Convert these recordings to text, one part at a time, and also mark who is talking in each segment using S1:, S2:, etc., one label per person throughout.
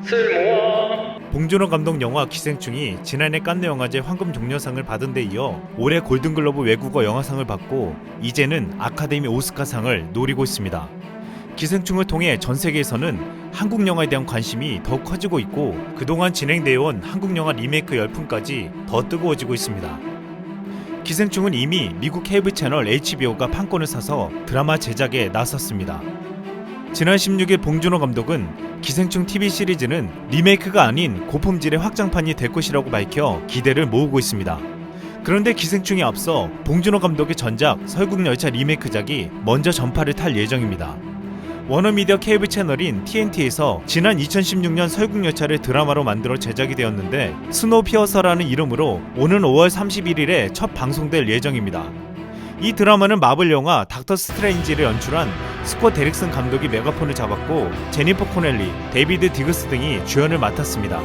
S1: 쓸모아.
S2: 봉준호 감독 영화 기생충이 지난해 칸네 영화제 황금 종려상을 받은 데 이어 올해 골든글로브 외국어 영화상을 받고 이제는 아카데미 오스카상을 노리고 있습니다. 기생충을 통해 전 세계에서는 한국 영화에 대한 관심이 더욱 커지고 있고 그동안 진행되어온 한국 영화 리메이크 열풍까지 더 뜨거워지고 있습니다. 기생충은 이미 미국 케이블 채널 HBO가 판권을 사서 드라마 제작에 나섰습니다. 지난 16일 봉준호 감독은 기생충 TV 시리즈는 리메이크가 아닌 고품질의 확장판이 될 것이라고 밝혀 기대를 모으고 있습니다. 그런데 기생충에 앞서 봉준호 감독의 전작 설국열차 리메이크작이 먼저 전파를 탈 예정입니다. 워너미디어 케이블 채널인 TNT에서 지난 2016년 설국열차를 드라마로 만들어 제작이 되었는데 스노우피어서라는 이름으로 오는 5월 31일에 첫 방송될 예정입니다. 이 드라마는 마블 영화 닥터 스트레인지를 연출한 스콧 데릭슨 감독이 메가폰을 잡았고 제니퍼 코넬리, 데이비드 디그스 등이 주연을 맡았습니다.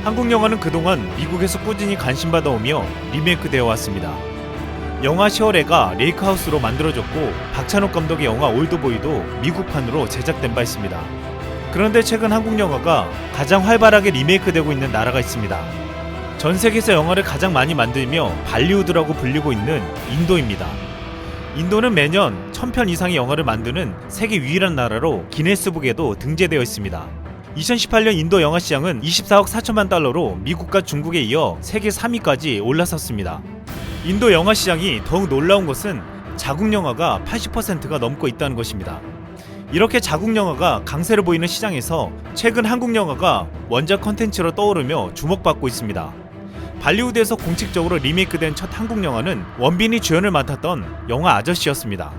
S2: 한국 영화는 그동안 미국에서 꾸준히 관심받아오며 리메이크 되어 왔습니다. 영화 10월에가 레이크하우스로 만들어졌고 박찬욱 감독의 영화 올드보이도 미국판으로 제작된 바 있습니다. 그런데 최근 한국 영화가 가장 활발하게 리메이크되고 있는 나라가 있습니다. 전 세계에서 영화를 가장 많이 만들며 발리우드라고 불리고 있는 인도입니다. 인도는 매년 1000편 이상의 영화를 만드는 세계 유일한 나라로 기네스북에도 등재되어 있습니다. 2018년 인도 영화 시장은 24억 4천만 달러로 미국과 중국에 이어 세계 3위까지 올라섰습니다. 인도 영화 시장이 더욱 놀라운 것은 자국 영화가 80%가 넘고 있다는 것입니다. 이렇게 자국 영화가 강세를 보이는 시장에서 최근 한국 영화가 원작 컨텐츠로 떠오르며 주목받고 있습니다. 발리우드에서 공식적으로 리메이크된 첫 한국 영화는 원빈이 주연을 맡았던 영화 아저씨였습니다.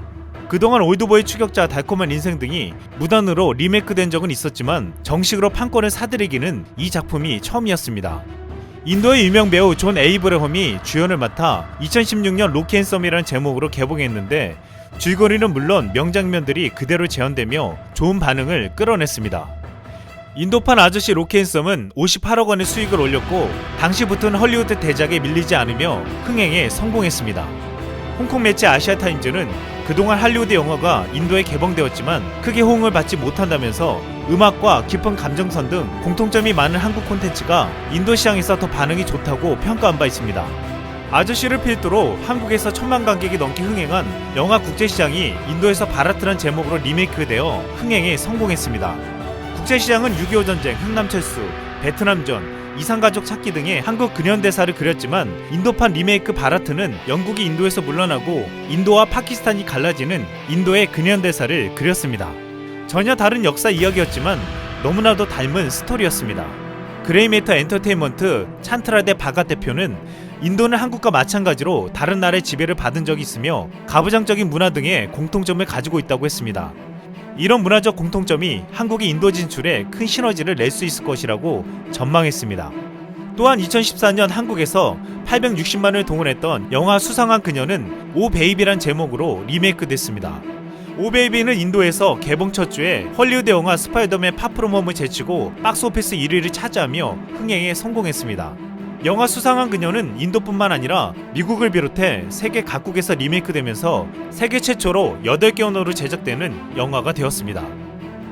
S2: 그동안 올드보이 추격자 달콤한 인생 등이 무단으로 리메이크된 적은 있었지만 정식으로 판권을 사들이기는 이 작품이 처음이었습니다. 인도의 유명 배우 존 에이브러함이 주연을 맡아 2016년 로키 앤 썸이라는 제목으로 개봉했는데 줄거리는 물론 명장면들이 그대로 재현되며 좋은 반응을 끌어냈습니다. 인도판 아저씨 로키 앤 썸은 58억 원의 수익을 올렸고 당시부터는 헐리우드 대작에 밀리지 않으며 흥행에 성공했습니다. 홍콩 매체 아시아타임즈는 그동안 할리우드 영화가 인도에 개봉되었지만 크게 호응을 받지 못한다면서 음악과 깊은 감정선 등 공통점이 많은 한국 콘텐츠가 인도 시장에서 더 반응이 좋다고 평가한 바 있습니다. 아저씨를 필두로 한국에서 1000만 관객이 넘게 흥행한 영화 국제시장이 인도에서 바라트란 제목으로 리메이크되어 흥행에 성공했습니다. 국제시장은 6.25 전쟁, 흥남철수, 베트남전, 이산가족 찾기 등의 한국 근현대사를 그렸지만 인도판 리메이크 바라트는 영국이 인도에서 물러나고 인도와 파키스탄이 갈라지는 인도의 근현대사를 그렸습니다. 전혀 다른 역사 이야기였지만 너무나도 닮은 스토리였습니다. 그레이메터 엔터테인먼트 찬트라데 바갓 대표는 인도는 한국과 마찬가지로 다른 나라의 지배를 받은 적이 있으며 가부장적인 문화 등의 공통점을 가지고 있다고 했습니다. 이런 문화적 공통점이 한국의 인도 진출에 큰 시너지를 낼 수 있을 것이라고 전망했습니다. 또한 2014년 한국에서 860만을 동원했던 영화 수상한 그녀는 오 베이비란 제목으로 리메이크 됐습니다. 오 베이비는 인도에서 개봉 첫 주에 헐리우드 영화 스파이더맨 파프롬홈을 제치고 박스오피스 1위를 차지하며 흥행에 성공했습니다. 영화 수상한 그녀는 인도뿐만 아니라 미국을 비롯해 세계 각국에서 리메이크되면서 세계 최초로 8개 언어로 제작되는 영화가 되었습니다.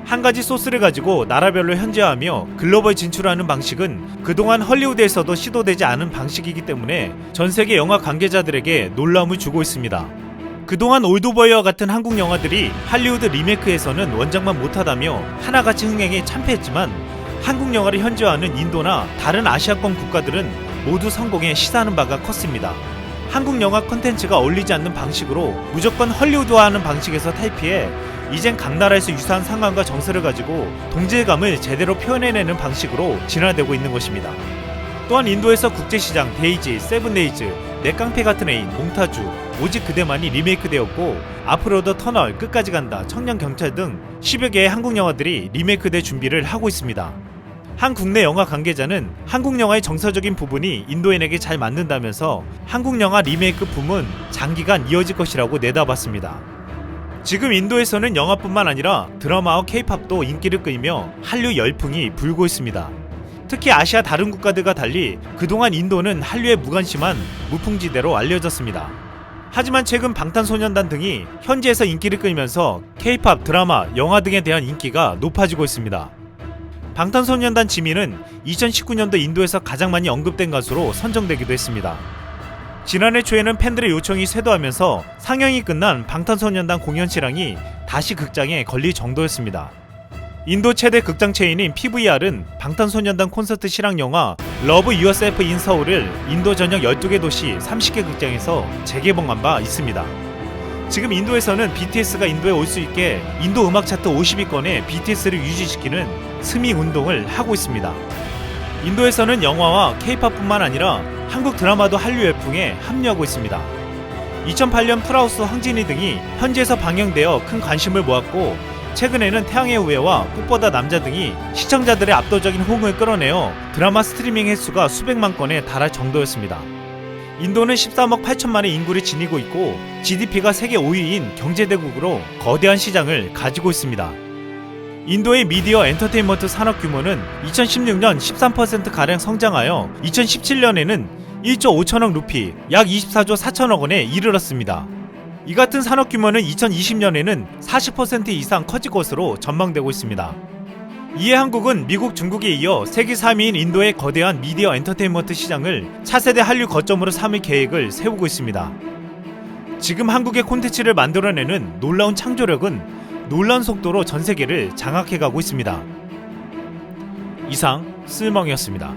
S2: 한 가지 소스를 가지고 나라별로 현지화하며 글로벌 진출하는 방식은 그동안 헐리우드에서도 시도되지 않은 방식이기 때문에 전 세계 영화 관계자들에게 놀라움을 주고 있습니다. 그동안 올드보이와 같은 한국 영화들이 할리우드 리메이크에서는 원작만 못하다며 하나같이 흥행에 참패했지만 한국 영화를 현지화하는 인도나 다른 아시아권 국가들은 모두 성공에 시사하는 바가 컸습니다. 한국 영화 콘텐츠가 어울리지 않는 방식으로 무조건 헐리우드화하는 방식에서 탈피해 이젠 각 나라에서 유사한 상황과 정서를 가지고 동질감을 제대로 표현해내는 방식으로 진화되고 있는 것입니다. 또한 인도에서 국제시장, 데이지, 세븐데이즈, 내 깡패 같은 애인, 몽타주, 오직 그대만이 리메이크되었고 앞으로도 터널, 끝까지 간다, 청년경찰 등 10여 개의 한국 영화들이 리메이크될 준비를 하고 있습니다. 한 국내 영화 관계자는 한국 영화의 정서적인 부분이 인도인에게 잘 맞는다면서 한국 영화 리메이크 붐은 장기간 이어질 것이라고 내다봤습니다. 지금 인도에서는 영화뿐만 아니라 드라마와 케이팝도 인기를 끌며 한류 열풍이 불고 있습니다. 특히 아시아 다른 국가들과 달리 그동안 인도는 한류에 무관심한 무풍지대로 알려졌습니다. 하지만 최근 방탄소년단 등이 현지에서 인기를 끌면서 케이팝, 드라마, 영화 등에 대한 인기가 높아지고 있습니다. 방탄소년단 지민은 2019년도 인도에서 가장 많이 언급된 가수로 선정되기도 했습니다. 지난해 초에는 팬들의 요청이 쇄도하면서 상영이 끝난 방탄소년단 공연 실황이 다시 극장에 걸릴 정도였습니다. 인도 최대 극장 체인인 PVR은 방탄소년단 콘서트 실황 영화 러브 유어셀프 인 서울을 인도 전역 12개 도시 30개 극장에서 재개봉한 바 있습니다. 지금 인도에서는 BTS가 인도에 올 수 있게 인도 음악 차트 50위권에 BTS를 유지시키는 스밍 운동을 하고 있습니다. 인도에서는 영화와 K-팝뿐만 아니라 한국 드라마도 한류 열풍에 합류하고 있습니다. 2008년 풀하우스 황진이 등이 현지에서 방영되어 큰 관심을 모았고, 최근에는 태양의 후예와 꽃보다 남자 등이 시청자들의 압도적인 호응을 끌어내어 드라마 스트리밍 횟수가 수백만 건에 달할 정도였습니다. 인도는 13억 8천만의 인구를 지니고 있고 GDP가 세계 5위인 경제대국으로 거대한 시장을 가지고 있습니다. 인도의 미디어 엔터테인먼트 산업 규모는 2016년 13%가량 성장하여 2017년에는 1조 5천억 루피, 약 24조 4천억 원에 이르렀습니다. 이 같은 산업 규모는 2020년에는 40% 이상 커질 것으로 전망되고 있습니다. 이에 한국은 미국, 중국에 이어 세계 3위인 인도의 거대한 미디어 엔터테인먼트 시장을 차세대 한류 거점으로 삼을 계획을 세우고 있습니다. 지금 한국의 콘텐츠를 만들어내는 놀라운 창조력은 놀라운 속도로 전 세계를 장악해가고 있습니다. 이상 쓸멍이었습니다.